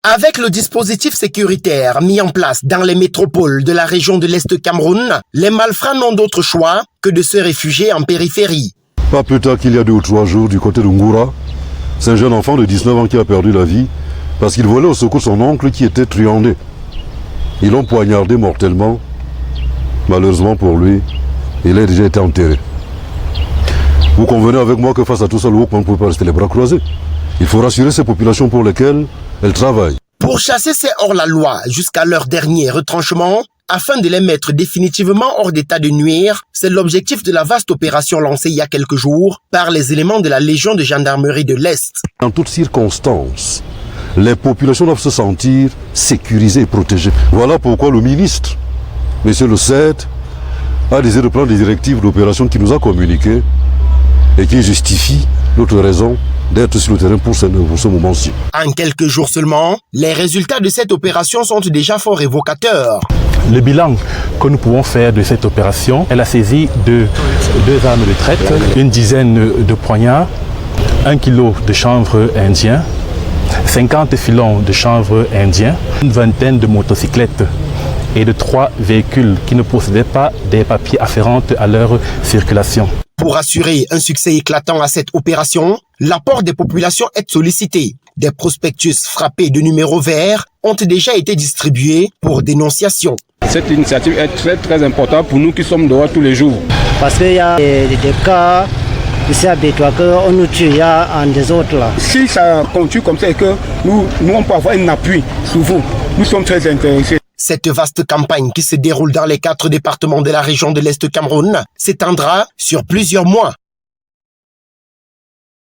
Avec le dispositif sécuritaire mis en place dans les métropoles de la région de l'Est Cameroun, les malfrats n'ont d'autre choix que de se réfugier en périphérie. Pas plus tard qu'il y a 2 ou 3 jours du côté de Ngoura, c'est un jeune enfant de 19 ans qui a perdu la vie parce qu'il volait au secours de son oncle qui était truandé. Ils l'ont poignardé mortellement. Malheureusement pour lui, il a déjà été enterré. Vous convenez avec moi que face à tout ça, le Wokman ne peut pas rester les bras croisés. Il faut rassurer ces populations pour lesquelles elles travaillent. Pour chasser ces hors-la-loi jusqu'à leur dernier retranchement, afin de les mettre définitivement hors d'état de nuire, c'est l'objectif de la vaste opération lancée il y a quelques jours par les éléments de la Légion de gendarmerie de l'Est. En toutes circonstances, les populations doivent se sentir sécurisées et protégées. Voilà pourquoi le ministre, M. Le Cède, a décidé de prendre des directives d'opération qu'il nous a communiquées et qui justifient notre raison d'être sur le terrain pour ce moment-ci. En quelques jours seulement, les résultats de cette opération sont déjà fort évocateurs. Le bilan que nous pouvons faire de cette opération est la saisie de 2 armes de traite, une dizaine de poignards, 1 kilo de chanvre indien, 50 filons de chanvre indien, une vingtaine de motocyclettes et de 3 véhicules qui ne possédaient pas des papiers afférents à leur circulation. Pour assurer un succès éclatant à cette opération, l'apport des populations est sollicité. Des prospectus frappés de numéros verts ont déjà été distribués pour dénonciation. Cette initiative est très importante pour nous qui sommes dehors tous les jours. Parce qu'il y a des cas ici à Bétoua qu'on nous tue, il y a un des autres là. Si ça continue comme ça et que nous on peut avoir un appui sur vous, nous sommes très intéressés. Cette vaste campagne qui se déroule dans les 4 départements de la région de l'Est Cameroun s'étendra sur plusieurs mois.